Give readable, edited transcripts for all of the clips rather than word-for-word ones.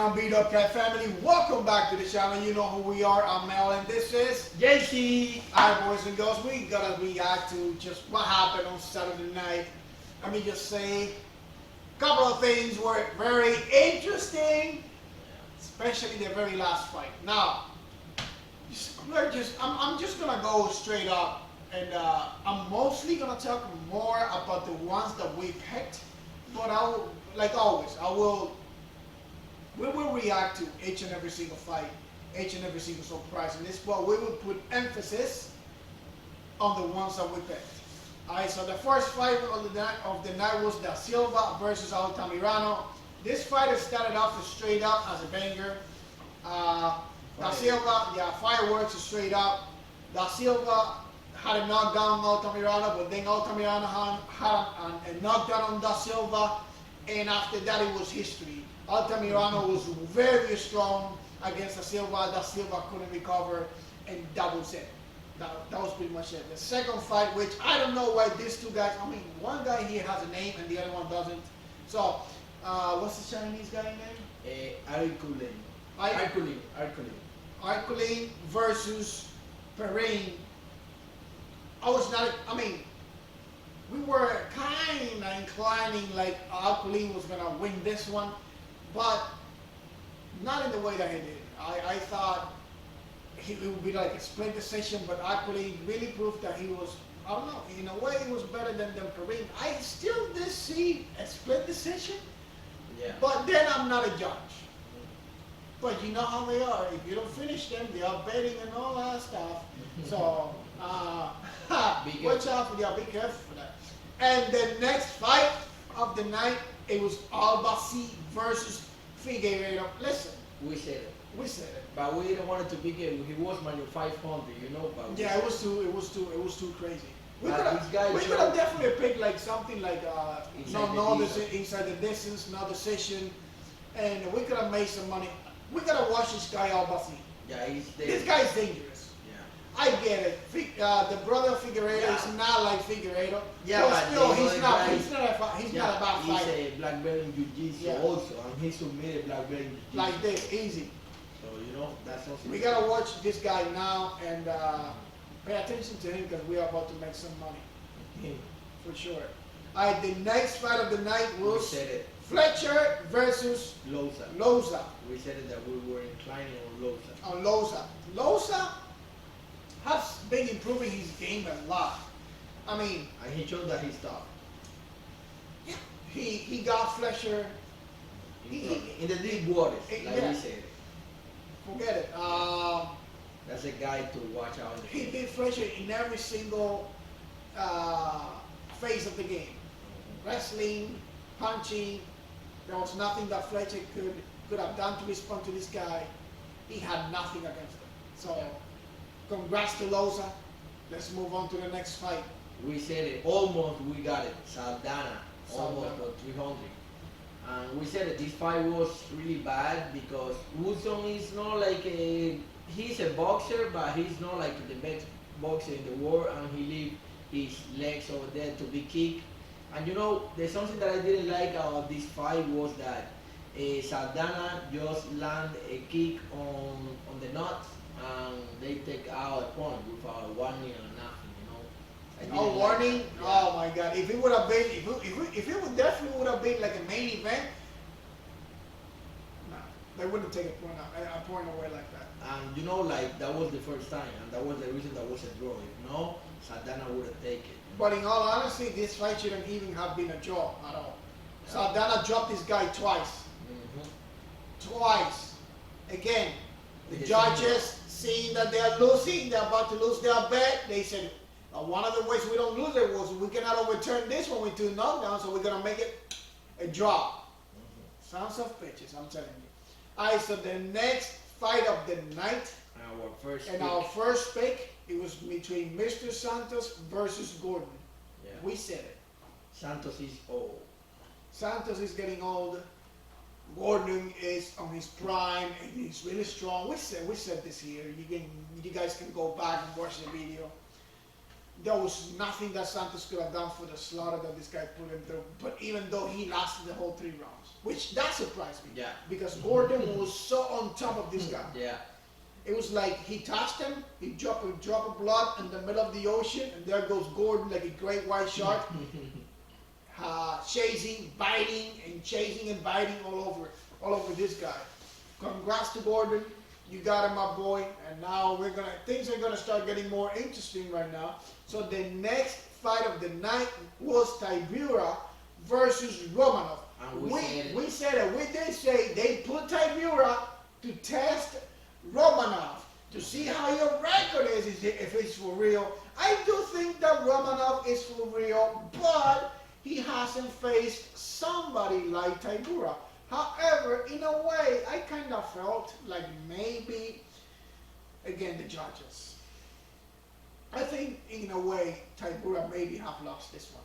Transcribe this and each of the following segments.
on Beat Up Cat Family? Welcome back to the channel. You know who we are. I'm Mel and this is JC. Alright, boys and girls, we gotta react to just what happened on Saturday night. Let me just say a couple of things were very interesting, especially the very last fight. Now, I'm just gonna go straight up, and I'm mostly gonna talk more about the ones that we picked. But like always, we will react to each and every single fight, each and every single surprise. And this, well, we will put emphasis on the ones that we picked. Alright, so the first fight of the night was Da Silva versus Altamirano. This fight started off straight up as a banger. Da Silva, yeah, fireworks straight up. Da Silva had a knockdown on Altamirano, but then Altamirano had a knockdown on Da Silva, and after that it was history. Altamirano was very strong against Da Silva. Da Silva couldn't recover, and that was it. That was pretty much it. The second fight, which I don't know why these two guys, I mean, one guy here has a name and the other one doesn't. So, what's the Chinese guy name? Arculin versus Perrine. We were kind of inclining like Arculin was going to win this one, but not in the way that he did. I thought it would be like a split decision, but Arculin really proved that he was, I don't know, in a way he was better than Perrine. I still did see a split decision, but then I'm not a judge. But you know how they are. If you don't finish them, they are betting and all that stuff. So, watch out for that. Be careful for that. And the next fight of the night, it was Albasi versus Figueiredo. Listen. We said it. We said it. But we didn't want it to be good. He was minus 500, you know. But yeah, it was too crazy. We could have definitely picked like something like inside the distance, no decision, and we could have made some money. We gotta watch this guy Albasi. Yeah, he's dangerous. This guy's dangerous. Yeah. I get it. The brother of Figueiredo is not like Figueiredo. Yeah, but still, he's not a bad fighter. He's a black belt in jiu-jitsu also, and he submitted black belt in jiu-jitsu. Like this, easy. So, you know, that's also... We gotta watch this guy now and pay attention to him because we are about to make some money. For sure. Alright, the next fight of the night was... We said it. Fletcher versus Loza. We said it that we were inclining on Loza. Loza has been improving his game a lot. I mean, and he showed that he's tough. Yeah, he got Fletcher in the deep waters, like we said. Forget it. That's a guy to watch out. He beat Fletcher in every single phase of the game. Wrestling, punching. There was nothing that Fletcher could have done to respond to this guy. He had nothing against him. So, congrats to Loza. Let's move on to the next fight. We said it. Almost we got it. Saldana. Almost for 300. And we said that this fight was really bad because Woodson is not like he's a boxer, but he's not like the best boxer in the world, and he leave his legs over there to be kicked. And you know, there's something that I didn't like about this fight was that Saldana just land a kick on the nuts, and they take out a point without a warning or nothing, you know. No warning? Yeah. Oh my God! If it would have been, if it would definitely would have been like a main event, no, they wouldn't take a point away like that. And you know, like that was the first time, and that was the reason that was a draw. If no, Saldana would have taken it. But in all honesty, this fight shouldn't even have been a draw at all. Yeah. Saldana dropped this guy twice. Twice. Again, the judges seeing that they are losing, they're about to lose their bet, they said, one of the ways we don't lose it was we cannot overturn this one with 2 knockdowns, so we're going to make it a draw. Sons of bitches, I'm telling you. Alright, so the next fight of the night, our first pick, it was between Mr. Santos versus Gordon. Yeah. We said it. Santos is old. Santos is getting old. Gordon is on his prime and he's really strong. We said this here. You guys can go back and watch the video. there was nothing that Santos could have done for the slaughter that this guy put him through. But even though he lasted the whole 3 rounds, which that surprised me. Yeah. Because Gordon was so on top of this guy. Yeah. It was like he touched him, he dropped a drop of blood in the middle of the ocean, and there goes Gordon like a great white shark, chasing, biting, and chasing and biting all over this guy. Congrats to Gordon, you got him, my boy. And now things are gonna start getting more interesting right now. So the next fight of the night was Tybura versus Romanov. And We said it. We did say they put Tybura to test Romanov to see how your record is if it's for real. I do think that Romanov is for real, but he hasn't faced somebody like Tybura. However, in a way, I kind of felt like maybe, again, the judges. I think, in a way, Tybura maybe have lost this one.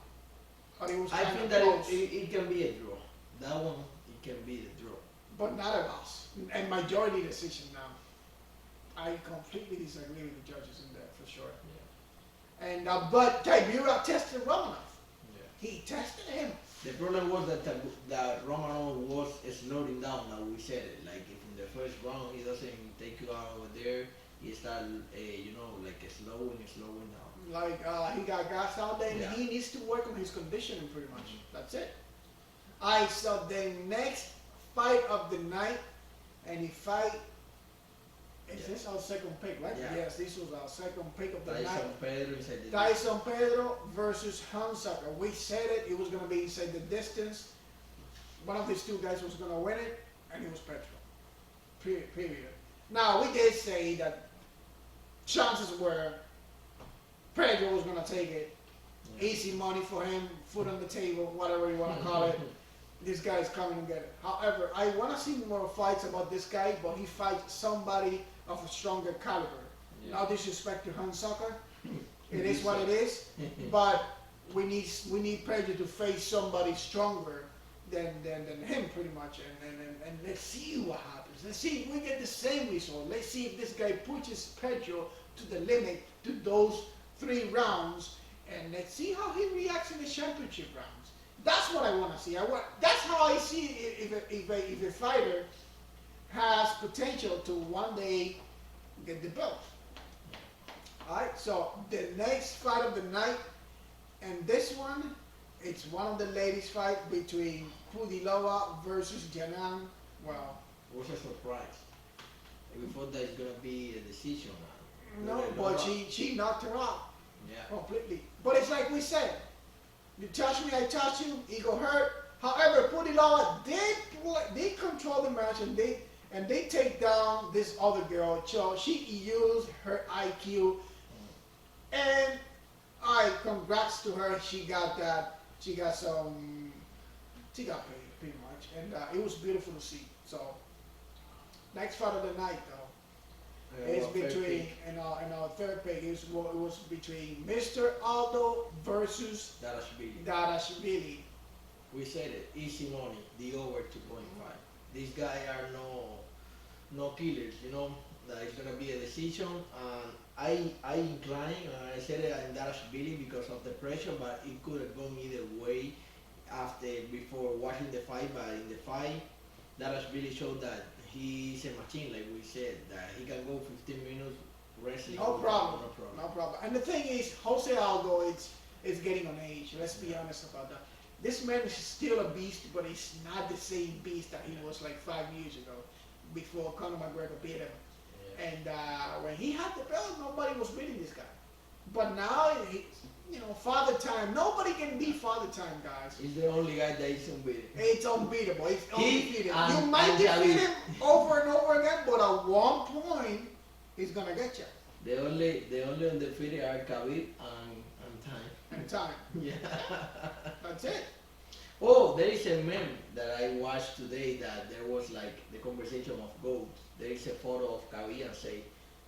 But it was I kind think of that close. it can be a draw. That one, it can be the draw. But not a loss. And majority decision now. I completely disagree with the judges in there, for sure. Yeah. And but Tybura tested Romanov. Yeah. He tested him. The problem was that Romanov was slowing down. Now we said it. Like if in the first round he doesn't take you out over there, he start, like slowing down. Like he got gas out there, and Yeah. he needs to work on his conditioning pretty much. That's it. I saw the next fight of the night, and he fight. Is Yeah. this our second pick, right? Yeah. Yes, this was our second pick of the night. Tyson Pedro inside the Tyson Pedro versus Hunsucker. We said it was going to be inside the distance. One of these two guys was going to win it, and it was Pedro. Period. Now, we did say that chances were Pedro was going to take it. Yeah. Easy money for him, foot on the table, whatever you want to call it. This guy is coming to get it. However, I want to see more fights about this guy, but he fights somebody of a stronger caliber. Yeah. No disrespect to Hunsucker. It is what it is. But we need Pedro to face somebody stronger than him, pretty much. And let's see what happens. Let's see if we get the same result. Let's see if this guy pushes Pedro to the limit, to those 3 rounds, and let's see how he reacts in the championship rounds. That's what I want to see. That's how I see if a fighter has potential to one day get the belt. Alright, so the next fight of the night, and this one, it's one of the ladies' fight between Pudilova versus Janan. Well, It was a surprise. We thought that it's gonna be a decision. no, but she knocked her out Yeah. completely. But it's like we said, you touch me, I touch you, ego hurt. However, Pudilova did control the match, and they take down this other girl. So she used her IQ, and congrats to her. She got paid pretty much, and it was beautiful to see. So next fight of the night though is between in our third pick it was between Mr. Aldo versus Darashvili. We said it, easy money, the over 2.5. These guys are no killers, that it's gonna be a decision. And I incline, I said it in Darashvili because of the pressure, but it could have gone either way before watching the fight. But in the fight, Darashvili showed that he's a machine, like we said, that he can go 15 minutes wrestling. No problem. And the thing is, Jose Aldo is getting on age. Let's be honest about that. This man is still a beast, but he's not the same beast that he was like 5 years ago, before Conor McGregor beat him. Yeah. And when he had the belt, nobody was beating this guy. But now, Father Time. Nobody can beat Father Time, guys. He's the only guy that is unbeaten. It's unbeatable. It's undefeated. You and might defeat Khabib. him over and over again, but at one point, he's gonna get you. The only undefeated are Khabib and Time. And Time. Yeah. That's it. Oh, there is a meme that I watched today that there was like the conversation of GOAT. There is a photo of Khabib and say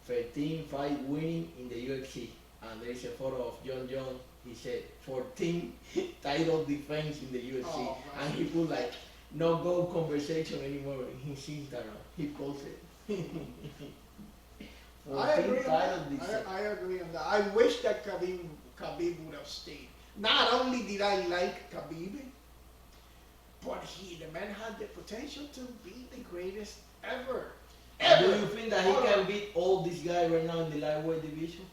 13 fight winning in the UFC. And there is a photo of John Jones. He said 14 title defense in the UFC. Oh, and he put like no GOAT conversation anymore in his Instagram. He posted. 14 I agree on title that. defense. I agree on that. I wish that Khabib Khabib would have stayed. Not only did I like Khabib, but the man had the potential to be the greatest ever. Do Ever. you think that he can beat all these guys right now in the lightweight division?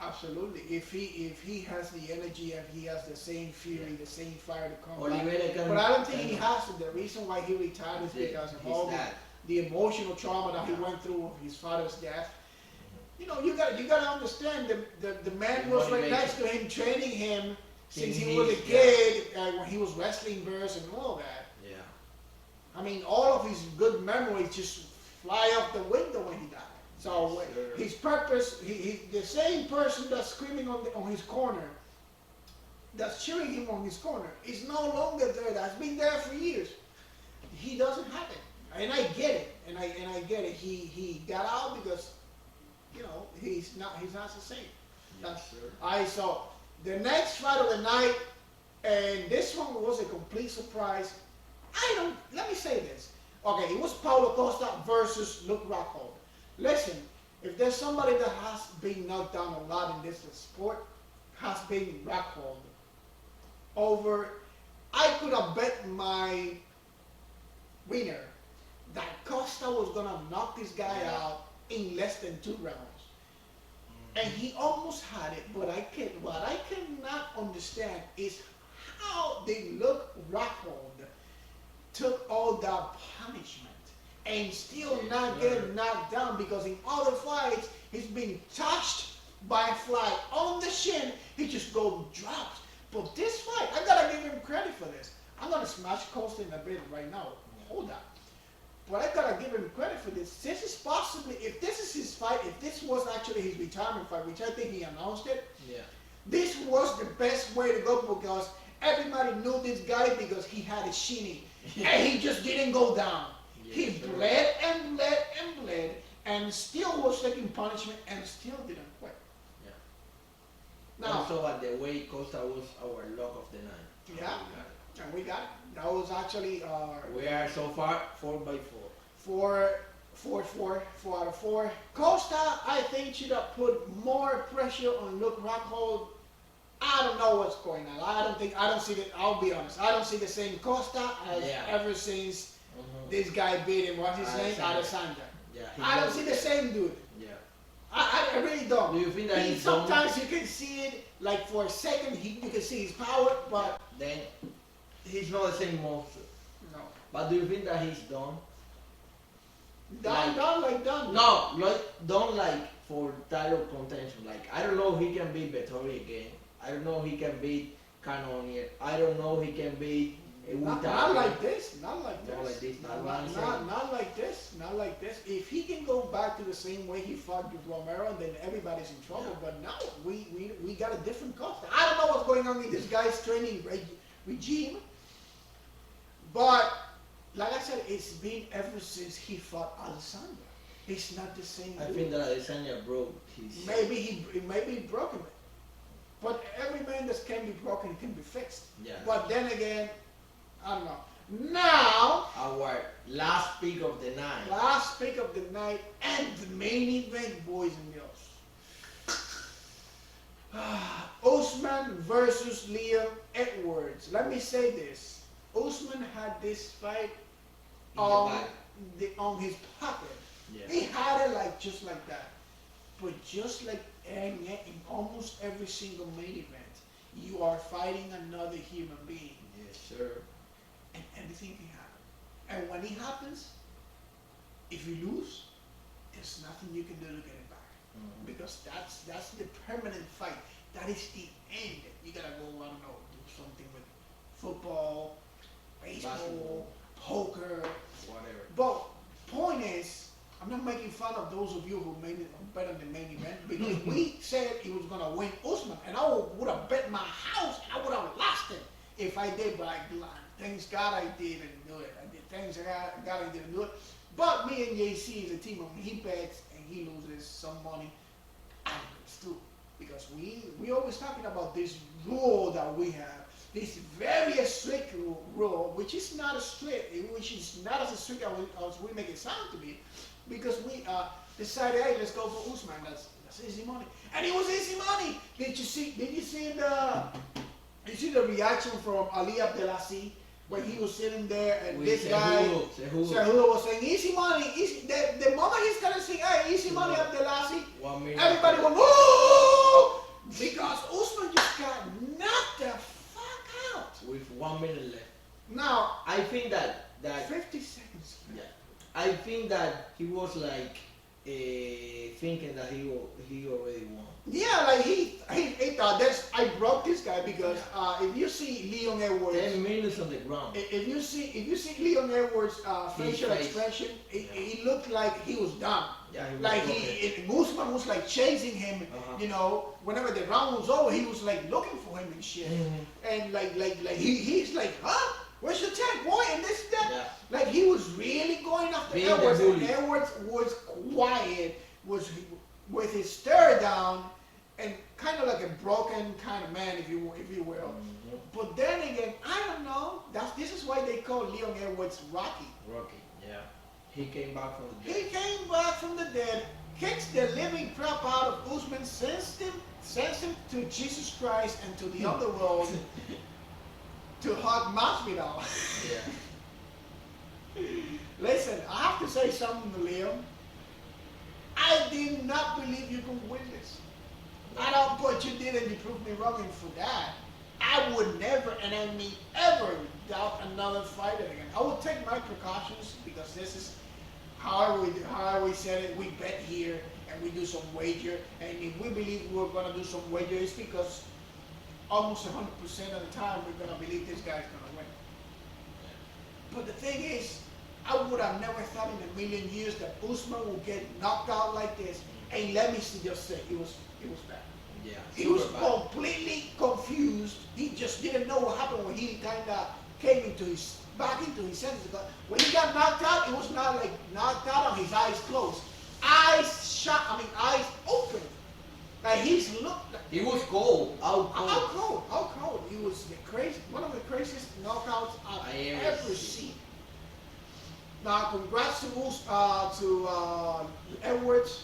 Absolutely. If he has the energy, if he has the same fury, the same fire to come back. Oliveira can. But I don't think he has to. The reason why he retired is because of all the emotional trauma that he went through, his father's death. You know, you got to understand the man was right next to him, training him since he was a kid, when he was wrestling verse and all that. Yeah. I mean, all of his good memories just fly out the window when he died. So his purpose, he the same person that's screaming on his corner, that's cheering him on his corner, is no longer there. That's been there for years. He doesn't have it, and I get it, and I get it. He got out because, you know, he's not the same. I saw the next fight of the night, and this one was a complete surprise. Let me say this. Okay, it was Paulo Costa versus Luke Rockhold. Listen, if there's somebody that has been knocked down a lot in this sport, has been Rockhold. I could have bet my winner that Costa was gonna knock this guy out in less than 2 rounds. And he almost had it, but what I cannot understand is how they Luke Rockhold took all that punishment and still not get knocked down, because in other fights he's been touched by a fly on the shin, he just goes drops. But this fight, I gotta give him credit for this. I'm gonna smash Costa in a bit right now. Hold on. But I gotta give him credit for this. This is possibly, if this is his fight, if this was actually his retirement fight, which I think he announced it, this was the best way to go, because everybody knew this guy because he had a shinny. And he just didn't go down. He bled and bled and bled, and still was taking punishment and still didn't quit. Now, also, at the way Costa was our lock of the night. Yeah, and we got it. That was actually our. We are so far 4-4. 4 out of 4. Costa, I think, should have put more pressure on Luke Rockhold. I don't know what's going on. I don't see that. I'll be honest. I don't see the same Costa as ever since this guy beat him. What's his name? Adesanya. I don't see the same dude. I really don't. Do you think that sometimes you can see it, like for a second, you can see his power, but then he's not the same monster. No. But do you think that he's done? Done. No, done for title contention. Like, I don't know if he can beat Vettori again. I don't know if he can beat Cannonier. I don't know if he can beat not like this. Not like this. If he can go back to the same way he fought with Romero, then everybody's in trouble. But now we got a different Costa. I don't know what's going on in this guy's training regime. But like I said, it's been ever since he fought Adesanya. It's not the same. I think that Adesanya broke his. Maybe he broke him. But every man that can be broken can be fixed. But then again, I don't know. Now, our last pick of the night. Last pick of the night and the main event, boys and girls. Usman versus Leon Edwards. Let me say this. Usman had this fight on his pocket. He had it just like that. But just like in almost every single main event, you are fighting another human being. Yes, sir. And anything can happen. And when it happens, if you lose, there's nothing you can do to get it back. Because that's the permanent fight. That is the end. You gotta go, I don't know, do something with football, baseball, poker, whatever. But point is, I'm not making fun of those of you who made it bet on the main event, because we said he was gonna win Usman, and I would have bet my house I would have lost it if I did. But thanks God I didn't do it. Thanks God I didn't do it. But me and JC is a team. When he bets and he loses some money, I lose too, because we always talking about this rule that we have. This very strict rule, which is not as strict, which is not as strict as we make it sound to be. because we decided, hey, let's go for Usman. That's easy money, and it was easy money. Did you see the reaction from Ali Abdelaziz when he was sitting there and With this guy Cejudo was saying easy money, easy. The moment he started saying, hey, easy money Abdelaziz, 1 million. everybody went whoa, because Usman just got knocked the fuck out. With 1 minute left. Now I think that 50 seconds. yeah, I think that he was like thinking that he already won. Yeah, like he thought I broke this guy because if you see Leon Edwards, 10 minutes on the ground. if you see Leon Edwards' facial expression, it looked like he was done. Yeah, he was Like broken. Usman was like chasing him. You know, whenever the round was over, he was like looking for him and shit. And like he's like, huh? Where's your tag, boy? And this and that. Yeah. Like he was really going after Being the Edwards, and bully. Edwards was quiet, was with his stare down, and kind of like a broken kind of man, if you will. But then again, I don't know. This is why they call Leon Edwards Rocky. Rocky, yeah. He came back from the He dead. came back from the dead, kicks the living crap out of Usman, sends him to Jesus Christ and to the underworld to hug Masvidal. Yeah. Listen, I have to say something to Liam. I did not believe you could win this. I don't, but you did, and you proved me wrong. And for that, I would never, and I mean ever, doubt another fighter again. I would take my precautions because this is how we said it. We bet here and we do some wager, and if we believe we're gonna do some wager, it's because almost 100% of the time we're gonna believe this guy's gonna win. But the thing is, I would have never thought in a million years that Usman would get knocked out like this. And let me just say, it was bad. Yeah. He was super bad. completely confused. He just didn't know what happened when he kind of came back into his senses. Because when he got knocked out, it was not like knocked out and his eyes closed. Eyes open. Like he's looked like. He was cold, out cold. How cold. He was one of the craziest knockouts I've ever seen. Now, congrats to Edwards.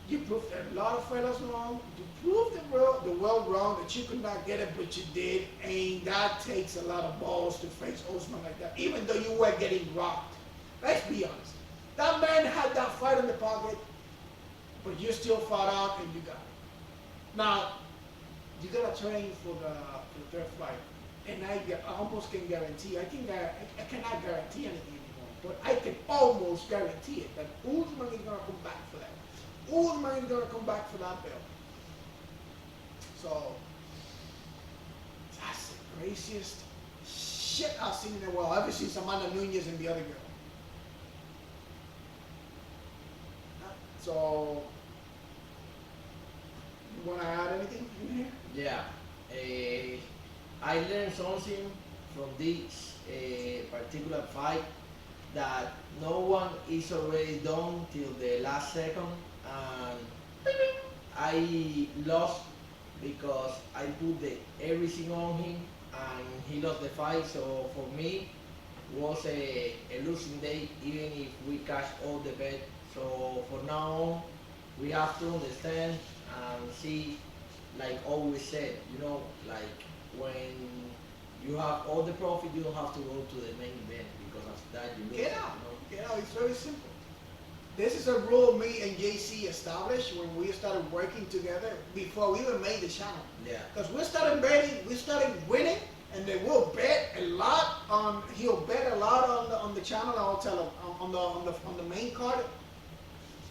You proved a lot of fellas wrong. You proved the world wrong that you could not get it, but you did. And that takes a lot of balls to face Usman like that, even though you were getting rocked. Let's be honest. That man had that fight in the pocket, but you still fought out and you got it. Now, you gotta train for the third fight, and I almost can guarantee. I cannot guarantee anything anymore, but I can almost guarantee it that Usman is gonna come back for that. Usman is gonna come back for that belt. So that's the craziest shit I've seen in a while. Ever since Amanda Nunez and the other girl. So, you wanna add anything in here? Yeah. I learned something from this particular fight, that no one is already done till the last second, and I lost because I put everything on him and he lost the fight. So for me, it was a losing day, even if we cashed all the bet. So for now on, we have to understand and see, like always said, like when you have all the profit, you don't have to go to the main event, because after that you lose. Get out. It's very simple. This is a rule me and JC established when we started working together before we even made the channel. Yeah. Because we started betting, we started winning, and then we'll bet a lot on. He'll bet a lot on the channel. I'll tell him on the main card,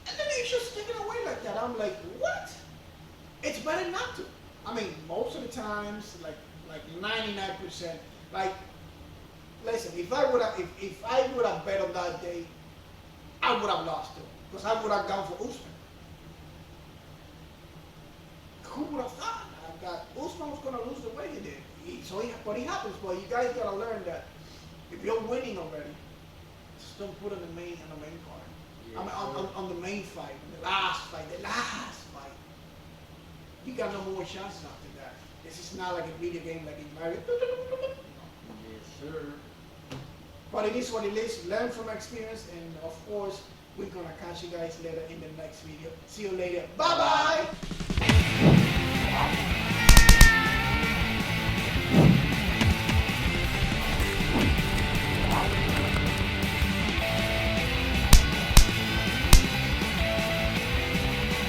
and then he's just sticking away like that. I'm like, what? It's better not to. I mean, most of the times, like 99%. Like, listen, if I would have bet on that day, I would have lost too, because I would have gone for Usman. Who would have thought that Usman was going to lose the way he did? But it happens. But you guys got to learn that if you're winning already, just don't put it on the main card. Yeah, on the main fight, the last fight. You got no more chances after that. This is not like a video game like in Mario. Yes, sir. But it is what it is. Learn from experience, and of course, We're gonna catch you guys later in the next video. See you later. Bye bye.